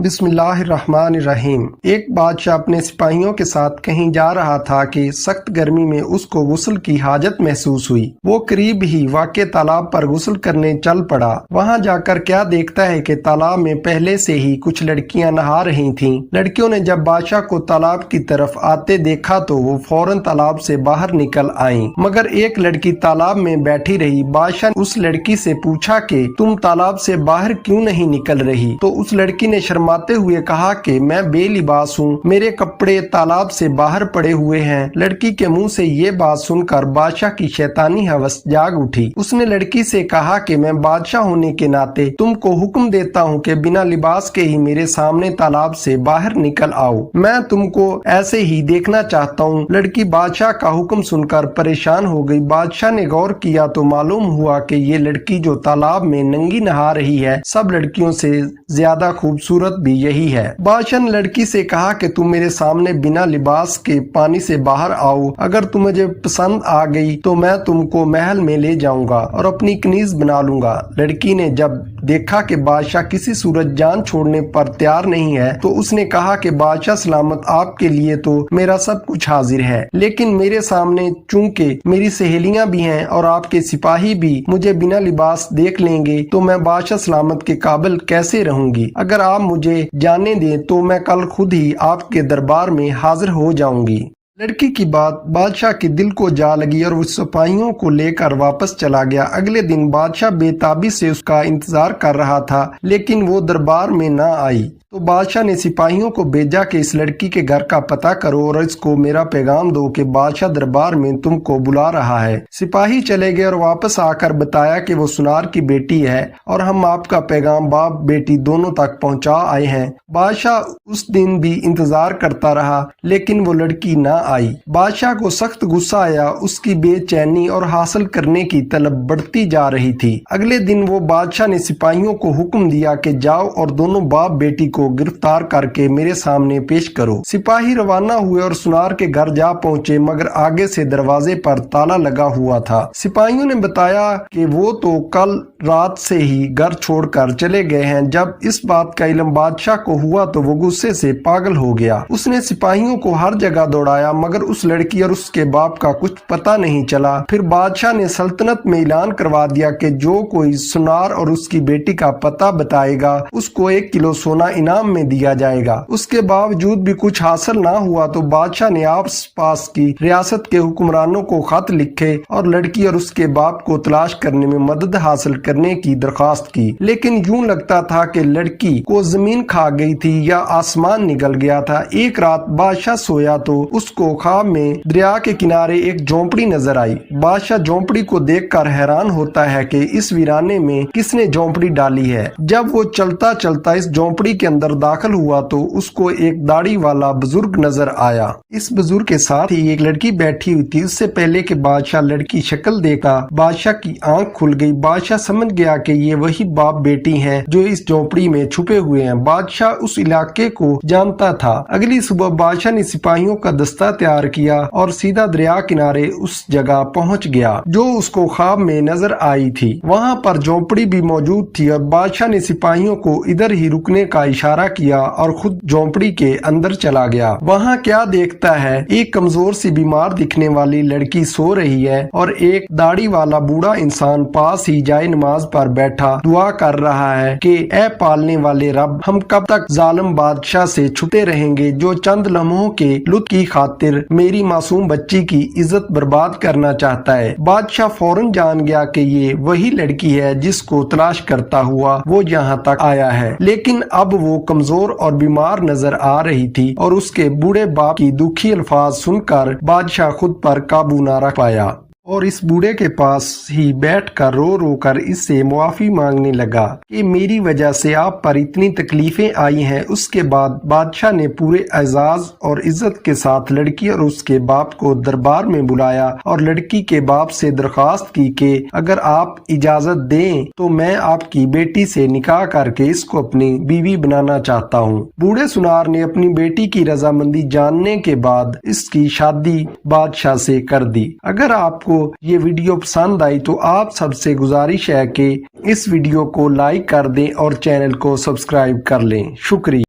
बिस्मिल्लाहिर्रहमानिर्रहीम। एक बादशाह अपने सिपाहियों के साथ कहीं जा रहा था कि सख्त गर्मी में उसको गुस्ल की हाजत महसूस हुई। वो करीब ही वाक़े तालाब पर गुस्ल करने चल पड़ा। वहां जाकर क्या देखता है कि तालाब में पहले से ही कुछ लड़कियां नहा रही थीं। लड़कियों ने जब बादशाह को तालाब की तरफ आते देखा तो वो फौरन तालाब से बाहर निकल आईं, मगर एक लड़की तालाब में बैठी रही। बादशाह ने उस लड़की से पूछा कि तुम तालाब से बाहर क्यों नहीं निकल रही? तो उस लड़की ने शर्माते हुए कहा कि मैं बेलिबास हूँ, मेरे कपड़े तालाब से बाहर पड़े हुए हैं। लड़की के मुंह से ये बात सुनकर बादशाह की शैतानी हवस जाग उठी। उसने लड़की से कहा कि मैं बादशाह होने के नाते तुमको हुक्म देता हूँ कि बिना लिबास के ही मेरे सामने तालाब से बाहर निकल आओ, मैं तुमको ऐसे ही देखना चाहता हूँ। लड़की बादशाह का हुक्म सुनकर परेशान हो गई। बादशाह ने गौर किया तो मालूम हुआ कि ये लड़की जो तालाब में नंगी नहा रही है, सब लड़कियों से ज्यादा खूबसूरत भी यही है। बादशाह ने लड़की से कहा कि तुम मेरे सामने बिना लिबास के पानी से बाहर आओ, अगर तुम मुझे पसंद आ गई तो मैं तुमको महल में ले जाऊंगा और अपनी कनीज बना लूंगा। लड़की ने जब देखा कि बादशाह किसी सूरत जान छोड़ने पर तैयार नहीं है तो उसने कहा कि बादशाह सलामत, आपके लिए तो मेरा सब कुछ हाजिर है, लेकिन मेरे सामने चूंकि मेरी सहेलियां भी हैं और आपके सिपाही भी मुझे बिना लिबास देख लेंगे तो मैं बादशाह सलामत के काबिल कैसे रहूंगी? अगर आप मुझे जाने दें तो मैं कल खुद ही आपके दरबार में हाजिर हो जाऊंगी। लड़की की बात बादशाह के दिल को जा लगी और वो सिपाहियों को लेकर वापस चला गया। अगले दिन बादशाह बेताबी से उसका इंतजार कर रहा था, लेकिन वो दरबार में न आई। तो बादशाह ने सिपाहियों को भेजा कि इस लड़की के घर का पता करो और इसको मेरा पैगाम दो कि बादशाह दरबार में तुमको बुला रहा है। सिपाही चले गए और वापस आकर बताया कि वो सुनार की बेटी है और हम आपका पैगाम बाप बेटी दोनों तक पहुंचा आए हैं। बादशाह उस दिन भी इंतजार करता रहा, लेकिन वो लड़की न आई। बादशाह को सख्त गुस्सा आया। उसकी बेचैनी और हासिल करने की तलब बढ़ती जा रही थी। अगले दिन वो बादशाह ने सिपाहियों को हुक्म दिया कि जाओ और दोनों बाप बेटी को गिरफ्तार करके मेरे सामने पेश करो। सिपाही रवाना हुए और सुनार के घर जा पहुंचे, मगर आगे से दरवाजे पर ताला लगा हुआ था। सिपाहियों ने बताया कि वो तो कल रात से ही घर छोड़कर चले गए हैं। जब इस बात का इल्म बादशाह को हुआ तो वो गुस्से से पागल हो गया। उसने सिपाहियों को हर जगह दौड़ाया, मगर उस लड़की और उसके बाप का कुछ पता नहीं चला। फिर बादशाह ने सल्तनत में ऐलान करवा दिया कि जो कोई सुनार और उसकी बेटी का पता बताएगा उसको 1 किलो सोना इनाम में दिया जाएगा। उसके बावजूद भी कुछ हासिल ना हुआ तो बादशाह ने आस पास की रियासत के हुक्मरानों को खत लिखे और लड़की और उसके बाप को तलाश करने में मदद हासिल करने की दरख्वास्त की। लेकिन यूं लगता था कि लड़की को जमीन खा गई थी या आसमान निगल गया था। एक रात बादशाह सोया तो उसको ख्वाब में दरिया के किनारे एक झोंपड़ी नजर आई। बादशाह झोंपड़ी को देखकर हैरान होता है कि इस वीराने में किसने झोंपड़ी डाली है। जब वो चलता चलता इस झोंपड़ी के अंदर दाखिल हुआ तो उसको एक दाढ़ी वाला बुजुर्ग नजर आया। इस बुजुर्ग के साथ ही एक लड़की बैठी हुई थी। उससे पहले कि बादशाह लड़की शक्ल देखा, बादशाह की आंख खुल गई। बादशाह समझ गया कि ये वही बाप बेटी हैं जो इस झोंपड़ी में छुपे हुए हैं। बादशाह उस इलाके को जानता था। अगली सुबह बादशाह ने सिपाहियों का दस्ता तैयार किया और सीधा दरिया किनारे उस जगह पहुंच गया जो उसको ख्वाब में नजर आई थी। वहां पर झोंपड़ी भी मौजूद थी और बादशाह ने सिपाहियों को इधर ही रुकने का इशारा किया और खुद झोंपड़ी के अंदर चला गया। वहां क्या देखता है, एक कमजोर सी बीमार दिखने वाली लड़की सो रही है और एक दाढ़ी वाला बूढ़ा इंसान पास ही जाए नमाज पर बैठा दुआ कर रहा है कि ऐ पालने वाले रब, हम कब तक जालिम बादशाह से छुपे रहेंगे जो चंद लम्हों के लुत्फ की खातिर मेरी मासूम बच्ची की इज्जत बर्बाद करना चाहता है। बादशाह फौरन जान गया कि ये वही लड़की है जिसको तलाश करता हुआ वो यहाँ तक आया है, लेकिन अब वो कमजोर और बीमार नजर आ रही थी और उसके बूढ़े बाप की दुखी अल्फाज सुनकर बादशाह खुद पर काबू न रख पाया और इस बूढ़े के पास ही बैठकर रो रो कर इससे मुआफी मांगने लगा कि मेरी वजह से आप पर इतनी तकलीफें आई हैं। उसके बाद बादशाह ने पूरे एजाज और इज्जत के साथ लड़की और उसके बाप को दरबार में बुलाया और लड़की के बाप से दरख्वास्त की कि अगर आप इजाजत दें तो मैं आपकी बेटी से निकाह करके इसको अपनी बीवी बनाना चाहता हूँ। बूढ़े सुनार ने अपनी बेटी की रजामंदी जानने के बाद इसकी शादी बादशाह से कर दी। अगर आपको ये वीडियो पसंद आई तो आप सबसे गुजारिश है कि इस वीडियो को लाइक कर दें और चैनल को सब्सक्राइब कर लें। शुक्रिया।